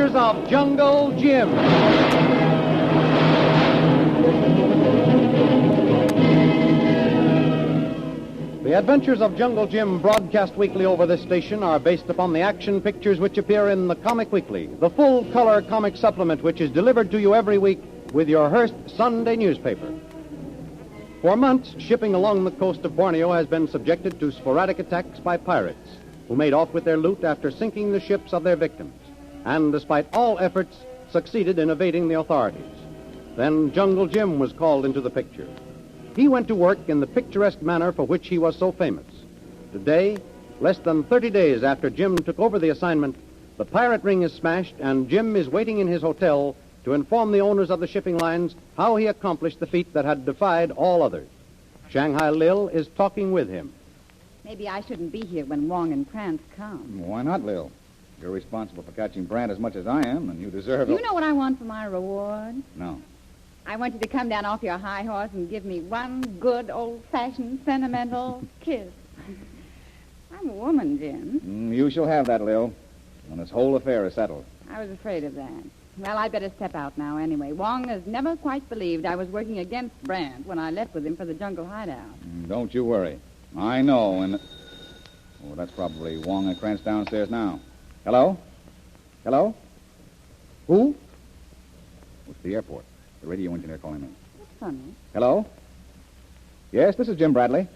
Adventures of Jungle Jim. The Adventures of Jungle Jim, broadcast weekly over this station, are based upon the action pictures which appear in the Comic Weekly, the full-color comic supplement which is delivered to you every week with your Hearst Sunday newspaper. For months, shipping along the coast of Borneo has been subjected to sporadic attacks by pirates, who made off with their loot after sinking the ships of their victims, and despite all efforts, succeeded in evading the authorities. Then Jungle Jim was called into the picture. He went to work in the picturesque manner for which he was so famous. Today, less than 30 days after Jim took over the assignment, the pirate ring is smashed, and Jim is waiting in his hotel to inform the owners of the shipping lines how he accomplished the feat that had defied all others. Shanghai Lil is talking with him. Maybe I shouldn't be here when Wong and Krantz come. Why not, Lil? You're responsible for catching Brand as much as I am, and you deserve it. You know what I want for my reward? No. I want you to come down off your high horse and give me one good, old-fashioned, sentimental kiss. I'm a woman, Jim. You shall have that, Lil, when this whole affair is settled. I was afraid of that. Well, I'd better step out now anyway. Wong has never quite believed I was working against Brand when I left with him for the jungle hideout. Don't you worry. I know, and... Oh, that's probably Wong and Krantz downstairs now. Hello? Hello? Who? It's the airport. The radio engineer calling me. That's funny. Hello? Yes, this is Jim Bradley.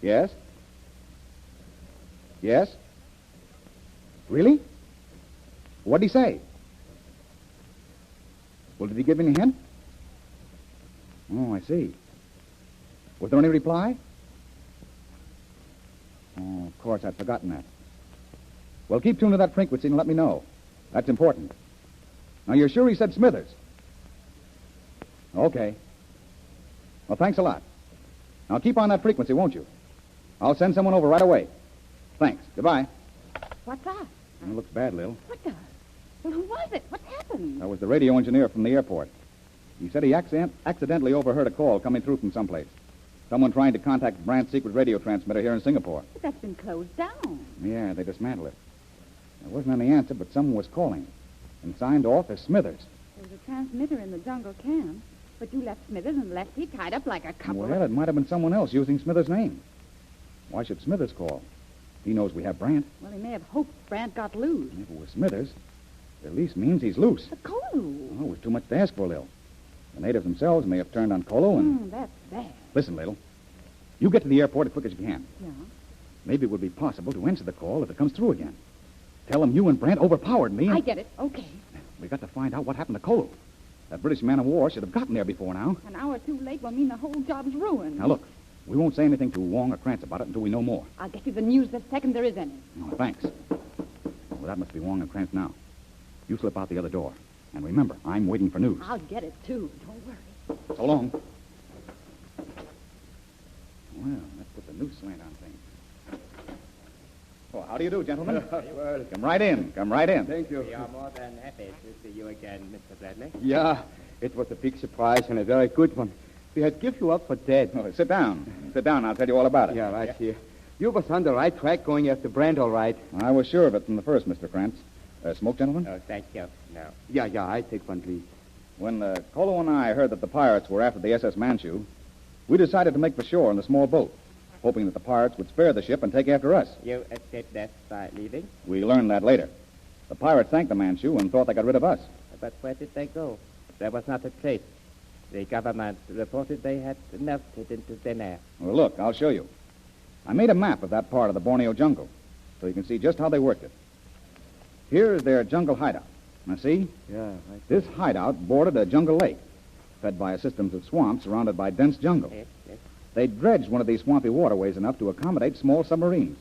Yes? Yes? Really? What'd he say? Well, did he give any hint? Oh, I see. Was there any reply? Oh, of course, I'd forgotten that. Well, keep tuned to that frequency and let me know. That's important. Now, you're sure he said Smithers? Okay. Well, thanks a lot. Now, keep on that frequency, won't you? I'll send someone over right away. Thanks. Goodbye. What's that? It looks bad, Lil. What the? Well, who was it? What happened? That was the radio engineer from the airport. He said he accidentally overheard a call coming through from someplace. Someone trying to contact Brandt's secret radio transmitter here in Singapore. But that's been closed down. Yeah, they dismantled it. There wasn't any answer, but someone was calling. And signed off as Smithers. There was a transmitter in the jungle camp. But you left Smithers and Lefty tied up like a couple Well, it might have been someone else using Smithers' name. Why should Smithers call? He knows we have Brandt. Well, he may have hoped Brandt got loose. And if it was Smithers, it at least means he's loose. But Kolu. Oh, it was too much to ask for, Lil. The natives themselves may have turned on Kolu and... That's bad. Listen, Lil. You get to the airport as quick as you can. Yeah? Maybe it would be possible to answer the call if it comes through again. Tell them you and Brandt overpowered me. I get it. Okay. We got to find out what happened to Kolu. That British man of war should have gotten there before now. An hour too late will mean the whole job's ruined. Now, look. We won't say anything to Wong or Krantz about it until we know more. I'll get you the news the second there is any. Oh, thanks. Well, that must be Wong and Krantz now. You slip out the other door. And remember, I'm waiting for news. I'll get it, too. Don't worry. So long. Well, let's put the noose slant on things. Oh, how do you do, gentlemen? Well, Come right in. Come right in. thank you. We are more than happy to see you again, Mr. Bradley. Yeah, it was a big surprise and a very good one. We had give you up for dead. Oh, sit down. Sit down. I'll tell you all about it. Yeah, right here. You was on the right track going after Brand, all right. I was sure of it from the first, Mr. Krantz. Smoke, gentlemen? Oh, thank you. No. Yeah, I take one, please. When Kolu and I heard that the pirates were after the SS Manchu, we decided to make for shore in a small boat, hoping that the pirates would spare the ship and take after us. You escaped death by leaving? We learned that later. The pirates thanked the Manchu and thought they got rid of us. But where did they go? There was not a trace. The government reported they had melted into thin air. Well, look, I'll show you. I made a map of that part of the Borneo jungle, so you can see just how they worked it. Here is their jungle hideout. Now, see? Yeah, right. This hideout bordered a jungle lake, fed by a system of swamps surrounded by dense jungle. Yes, yes. They dredged one of these swampy waterways enough to accommodate small submarines.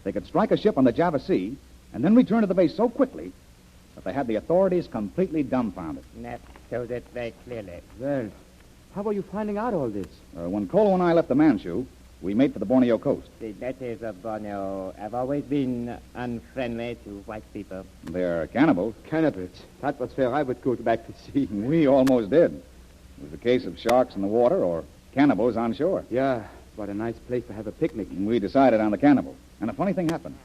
They could strike a ship on the Java Sea and then return to the base so quickly that they had the authorities completely dumbfounded. That showed it very clearly. Well, how are you finding out all this? When Kolu and I left the Manchu, we made for the Borneo coast. The natives of Borneo have always been unfriendly to white people. They're cannibals. Cannibals. That was where I would go back to sea. We almost did. It was a case of sharks in the water or cannibals on shore. Yeah, what a nice place to have a picnic. And we decided on the cannibals. And a funny thing happened.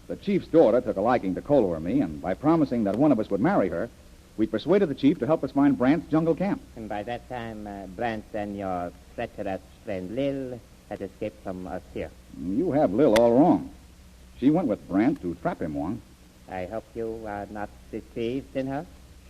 The chief's daughter took a liking to Kolu or me, and by promising that one of us would marry her, we persuaded the chief to help us find Brant's jungle camp. And by that time, Brant and your treacherous friend Lil had escaped from us here. You have Lil all wrong. She went with Brant to trap him, Wong. I hope you are not deceived in her.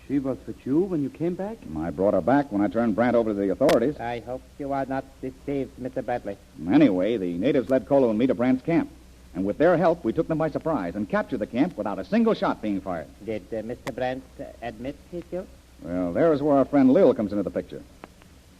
She was with you when you came back? I brought her back when I turned Brant over to the authorities. I hope you are not deceived, Mr. Bradley. Anyway, the natives led Kolu and me to Brant's camp. And with their help, we took them by surprise and captured the camp without a single shot being fired. Did Mr. Brant admit his guilt? Well, there's where our friend Lil comes into the picture.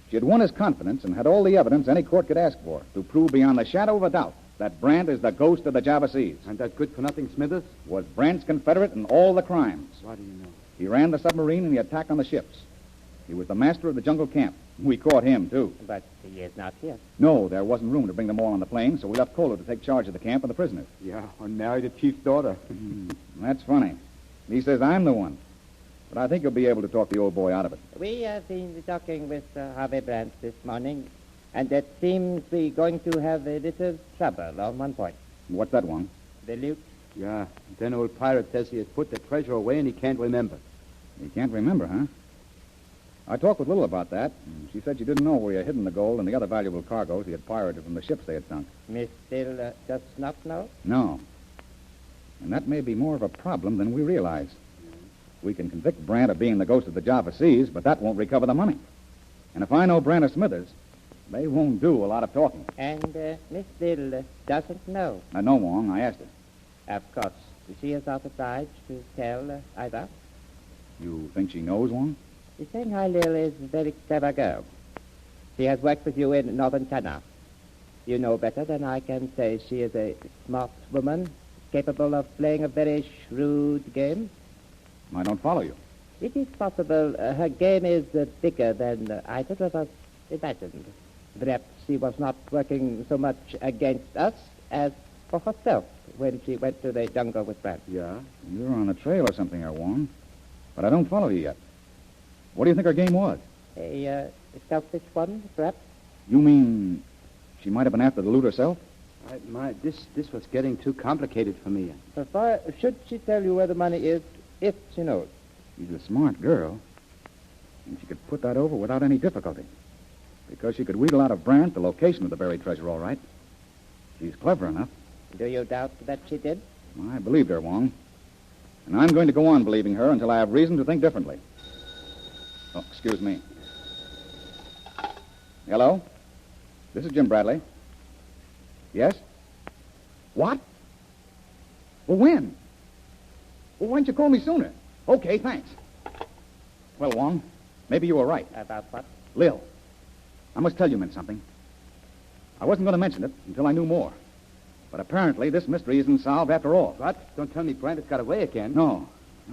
She had won his confidence and had all the evidence any court could ask for to prove beyond the shadow of a doubt that Brant is the ghost of the Java Seas. And that good-for-nothing Smithers? Was Brant's confederate in all the crimes. What do you know? He ran the submarine and the attack on the ships. He was the master of the jungle camp. We caught him, too. But he is not here. No, there wasn't room to bring them all on the plane, so we left Kolu to take charge of the camp and the prisoners. Yeah, and married a chief's daughter. That's funny. He says I'm the one. But I think he'll be able to talk the old boy out of it. We have been talking with Harvey Brant this morning, and it seems we're going to have a little trouble on one point. What's that one? The loot. Yeah, then old pirate says he has put the treasure away and he can't remember. You can't remember, huh? I talked with Lil about that, and she said she didn't know where he had hidden the gold and the other valuable cargoes he had pirated from the ships they had sunk. Miss Still does not know? No. And that may be more of a problem than we realize. We can convict Brant of being the ghost of the Java Seas, but that won't recover the money. And if I know Brant or Smithers, they won't do a lot of talking. And Miss Still doesn't know? No, Wong. I asked her. Of course. She is not obliged to tell either. You think she knows, Wong? The Shanghai Lil is a very clever girl. She has worked with you in northern China. You know better than I can say she is a smart woman, capable of playing a very shrewd game. I don't follow you. It is possible her game is bigger than either of us imagined. Perhaps she was not working so much against us as for herself when she went to the jungle with Brant. Yeah? You're on a trail or something there, Wong. But I don't follow you yet. What do you think her game was? A selfish one, perhaps? You mean she might have been after the loot herself? This was getting too complicated for me. Should she tell you where the money is, if she knows? She's a smart girl. And she could put that over without any difficulty. Because she could wheedle out of Brant the location of the buried treasure, all right. She's clever enough. Do you doubt that she did? I believed her, Wong. And I'm going to go on believing her until I have reason to think differently. Oh, excuse me. Hello? This is Jim Bradley. Yes? What? Well, when? Well, why didn't you call me sooner? Okay, thanks. Well, Wong, maybe you were right. About what? Lil, I must tell you meant something. I wasn't going to mention it until I knew more. But apparently this mystery isn't solved after all. What? Don't tell me Brant has got away again. No,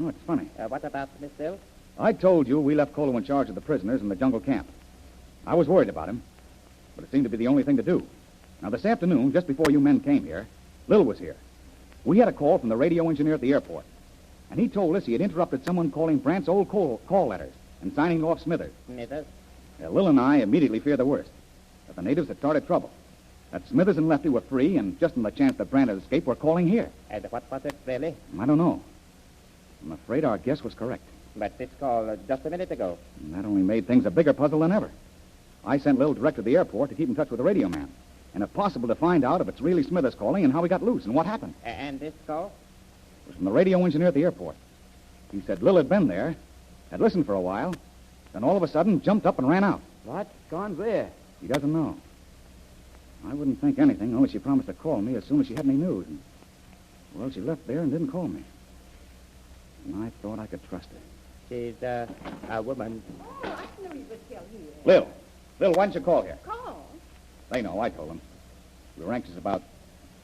it's funny. What about Miss Lil? I told you we left Kolu in charge of the prisoners in the jungle camp. I was worried about him, but it seemed to be the only thing to do. Now, this afternoon, just before you men came here, Lil was here. We had a call from the radio engineer at the airport, and he told us he had interrupted someone calling Brant's old call letters and signing off Smithers. Smithers? Lil and I immediately feared the worst, that the natives had started trouble, that Smithers and Lefty were free, and just on the chance that Brant had escaped, were calling here. And what was it, really? I don't know. I'm afraid our guess was correct. But this call just a minute ago. And that only made things a bigger puzzle than ever. I sent Lil direct to the airport to keep in touch with the radio man. And if possible, to find out if it's really Smithers calling and how he got loose and what happened. And this call? It was from the radio engineer at the airport. He said Lil had been there, had listened for a while, then all of a sudden jumped up and ran out. What? Gone where? He doesn't know. I wouldn't think anything, only she promised to call me as soon as she had any news. And, well, she left there and didn't call me. And I thought I could trust her. She's a woman. Oh, I knew you would tell here. Lil, why didn't you call here? Call? They know, I told them. We were anxious about...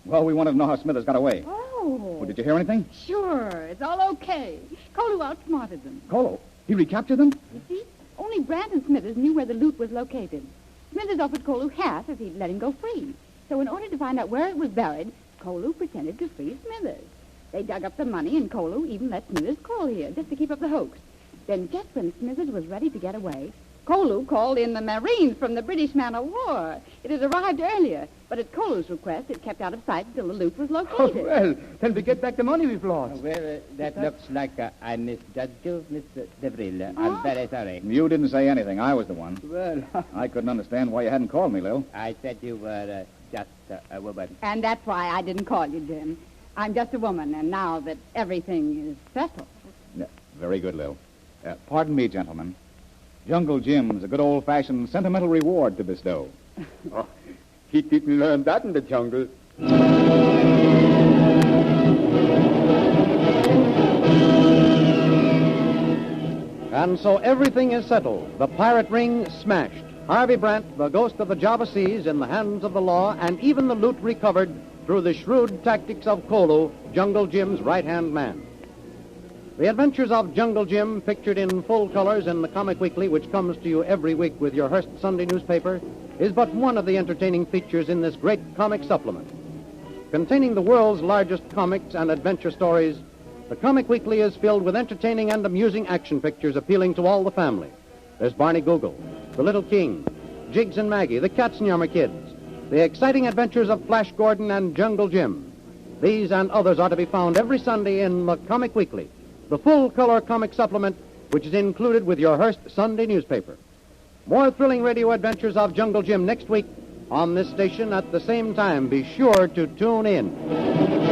Well, we wanted to know how Smithers got away. Oh. Well, did you hear anything? Sure. It's all okay. Kolu outsmarted them. Kolu? He recaptured them? You see, only Brant and Smithers knew where the loot was located. Smithers offered Kolu half if he'd let him go free. So in order to find out where it was buried, Kolu pretended to free Smithers. They dug up the money, and Kolu even let Smithers call here just to keep up the hoax. Then just when Smithers was ready to get away, Kolu called in the Marines from the British man of war. It had arrived earlier, but at Kolu's request, it kept out of sight until the loot was Oh, located. well, then we get back the money we've lost. Well, that looks like I misjudged you, Mr. DeVril. I'm very sorry. You didn't say anything. I was the one. Well, I couldn't understand why you hadn't called me, Lil. I said you were just a woman. And that's why I didn't call you, Jim. I'm just a woman, and now that everything is settled. Yeah, very good, Lil. Pardon me, gentlemen. Jungle Jim's a good old-fashioned sentimental reward to bestow. oh, he didn't learn that in the jungle. And so everything is settled. The pirate ring smashed. Harvey Brant, the ghost of the Java Seas, in the hands of the law, and even the loot recovered through the shrewd tactics of Kolu, Jungle Jim's right-hand man. The adventures of Jungle Jim, pictured in full colors in the Comic Weekly, which comes to you every week with your Hearst Sunday newspaper, is but one of the entertaining features in this great comic supplement. Containing the world's largest comics and adventure stories, the Comic Weekly is filled with entertaining and amusing action pictures appealing to all the family. There's Barney Google, The Little King, Jiggs and Maggie, the Katzenjammer Kids, the exciting adventures of Flash Gordon and Jungle Jim. These and others are to be found every Sunday in the Comic Weekly, the full-color comic supplement which is included with your Hearst Sunday newspaper. More thrilling radio adventures of Jungle Jim next week on this station at the same time. Be sure to tune in.